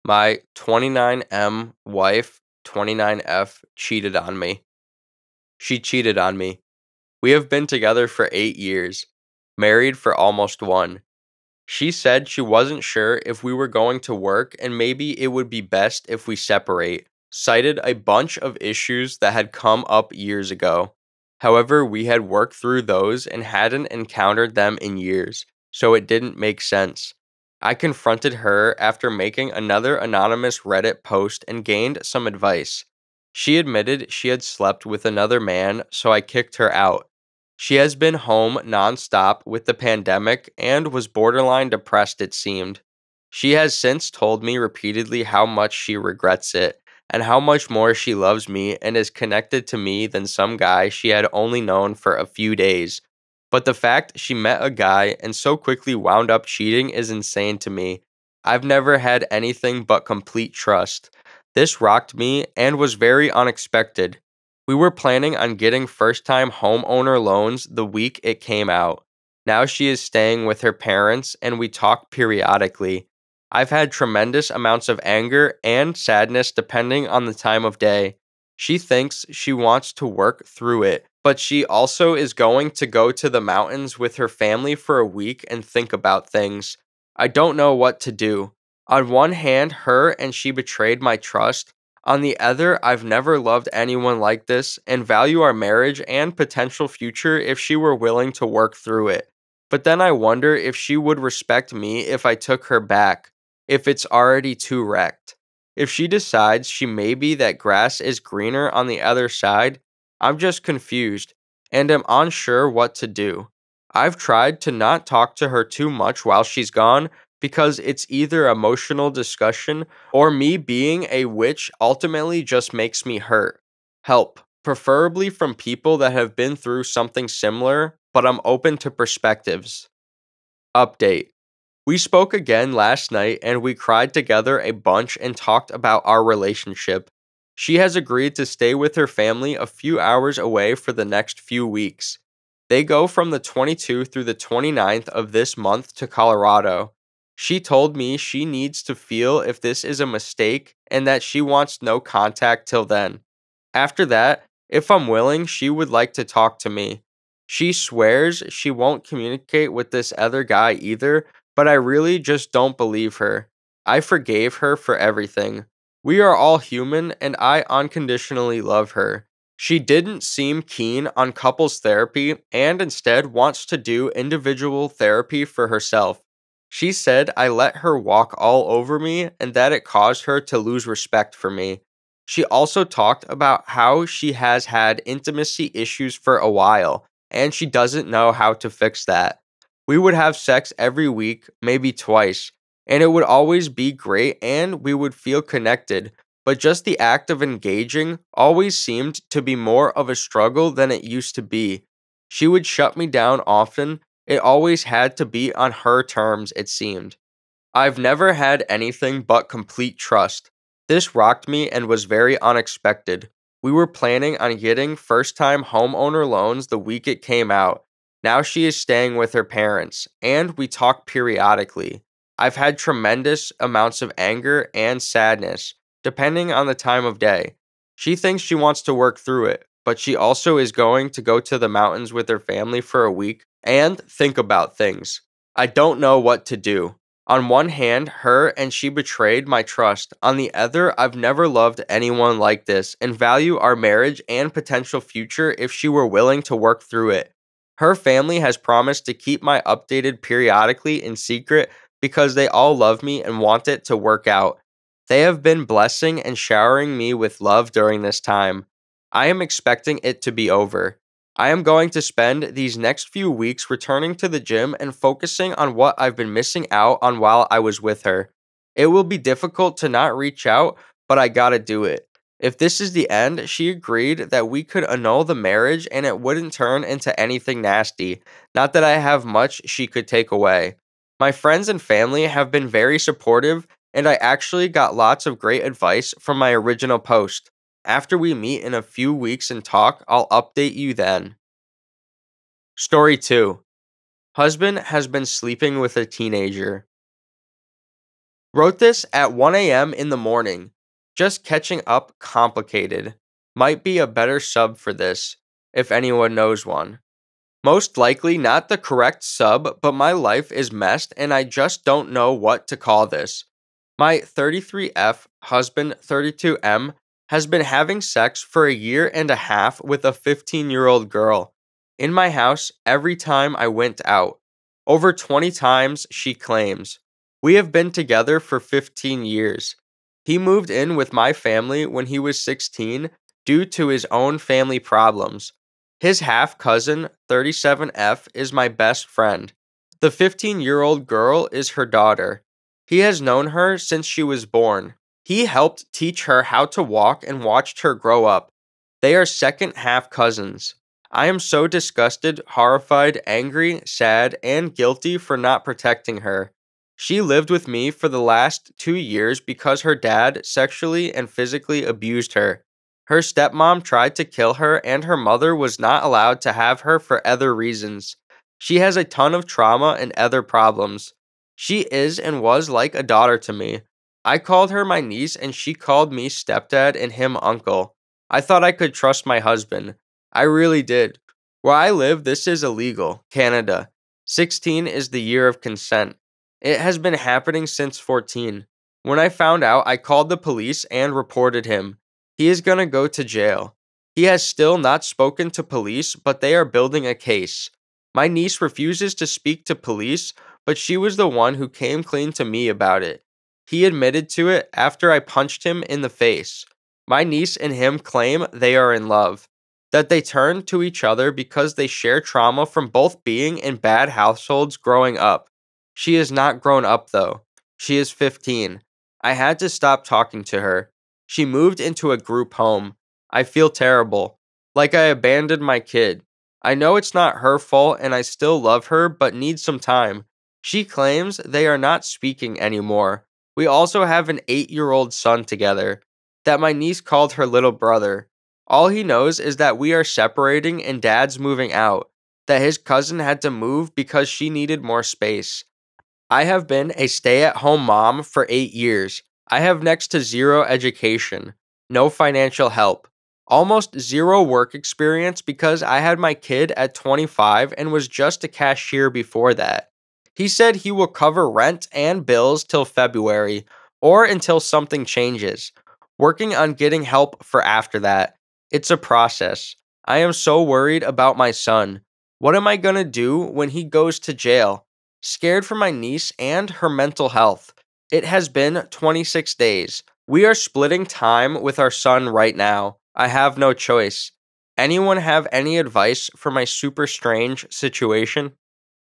My 29M wife, 29F, cheated on me. She cheated on me. We have been together for 8 years, married for almost one. She said she wasn't sure if we were going to work and maybe it would be best if we separate, cited a bunch of issues that had come up years ago. However, we had worked through those and hadn't encountered them in years, so it didn't make sense. I confronted her after making another anonymous Reddit post and gained some advice. She admitted she had slept with another man, so I kicked her out. She has been home nonstop with the pandemic and was borderline depressed, it seemed. She has since told me repeatedly how much she regrets it and how much more she loves me and is connected to me than some guy she had only known for a few days. But the fact she met a guy and so quickly wound up cheating is insane to me. I've never had anything but complete trust. This rocked me and was very unexpected. We were planning on getting first time homeowner loans the week it came out. Now she is staying with her parents and we talk periodically. I've had tremendous amounts of anger and sadness depending on the time of day. She thinks she wants to work through it, but she also is going to go to the mountains with her family for a week and think about things. I don't know what to do. On one hand, her and she betrayed my trust. On the other, I've never loved anyone like this and value our marriage and potential future if she were willing to work through it. But then I wonder if she would respect me if I took her back, if it's already too wrecked. If she decides she may be that grass is greener on the other side, I'm just confused and am unsure what to do. I've tried to not talk to her too much while she's gone because it's either emotional discussion or me being a witch ultimately just makes me hurt. Help, preferably from people that have been through something similar, but I'm open to perspectives. Update. We spoke again last night and we cried together a bunch and talked about our relationship. She has agreed to stay with her family a few hours away for the next few weeks. They go from the 22nd through the 29th of this month to Colorado. She told me she needs to feel if this is a mistake and that she wants no contact till then. After that, if I'm willing, she would like to talk to me. She swears she won't communicate with this other guy either, but I really just don't believe her. I forgave her for everything. We are all human, and I unconditionally love her. She didn't seem keen on couples therapy and instead wants to do individual therapy for herself. She said I let her walk all over me and that it caused her to lose respect for me. She also talked about how she has had intimacy issues for a while and she doesn't know how to fix that. We would have sex every week, maybe twice, and it would always be great and we would feel connected, but just the act of engaging always seemed to be more of a struggle than it used to be. She would shut me down often. It always had to be on her terms, it seemed. I've never had anything but complete trust. This rocked me and was very unexpected. We were planning on getting first time homeowner loans the week it came out. Now she is staying with her parents, and we talk periodically. I've had tremendous amounts of anger and sadness, depending on the time of day. She thinks she wants to work through it, but she also is going to go to the mountains with her family for a week and think about things. I don't know what to do. On one hand, her and she betrayed my trust. On the other, I've never loved anyone like this and value our marriage and potential future if she were willing to work through it. Her family has promised to keep my updated periodically in secret because they all love me and want it to work out. They have been blessing and showering me with love during this time. I am expecting it to be over. I am going to spend these next few weeks returning to the gym and focusing on what I've been missing out on while I was with her. It will be difficult to not reach out, but I gotta do it. If this is the end, she agreed that we could annul the marriage and it wouldn't turn into anything nasty. Not that I have much she could take away. My friends and family have been very supportive, and I actually got lots of great advice from my original post. After we meet in a few weeks and talk, I'll update you then. Story 2. Husband has been sleeping with a teenager. Wrote this at 1 a.m. in the morning. Just catching up complicated. Might be a better sub for this, if anyone knows one. Most likely not the correct sub, but my life is messed and I just don't know what to call this. My 33F husband, 32M, has been having sex for a year and a half with a 15-year-old girl. In my house, every time I went out. Over 20 times, she claims. We have been together for 15 years. He moved in with my family when he was 16 due to his own family problems. His half cousin, 37F, is my best friend. The 15-year-old girl is her daughter. He has known her since she was born. He helped teach her how to walk and watched her grow up. They are second half cousins. I am so disgusted, horrified, angry, sad, and guilty for not protecting her. She lived with me for the last 2 years because her dad sexually and physically abused her. Her stepmom tried to kill her, and her mother was not allowed to have her for other reasons. She has a ton of trauma and other problems. She is and was like a daughter to me. I called her my niece, and she called me stepdad and him uncle. I thought I could trust my husband. I really did. Where I live, this is illegal. Canada. 16 is the year of consent. It has been happening since 14. When I found out, I called the police and reported him. He is gonna go to jail. He has still not spoken to police, but they are building a case. My niece refuses to speak to police, but she was the one who came clean to me about it. He admitted to it after I punched him in the face. My niece and him claim they are in love, that they turned to each other because they share trauma from both being in bad households growing up. She is not grown up though. She is 15. I had to stop talking to her. She moved into a group home. I feel terrible, like I abandoned my kid. I know it's not her fault and I still love her, but need some time. She claims they are not speaking anymore. We also have an 8-year-old son together, that my niece called her little brother. All he knows is that we are separating and dad's moving out, that his cousin had to move because she needed more space. I have been a stay-at-home mom for 8 years. I have next to zero education, no financial help, almost zero work experience because I had my kid at 25 and was just a cashier before that. He said he will cover rent and bills till February or until something changes. Working on getting help for after that. It's a process. I am so worried about my son. What am I gonna do when he goes to jail? Scared for my niece and her mental health. It has been 26 days. We are splitting time with our son right now. I have no choice. Anyone have any advice for my super strange situation?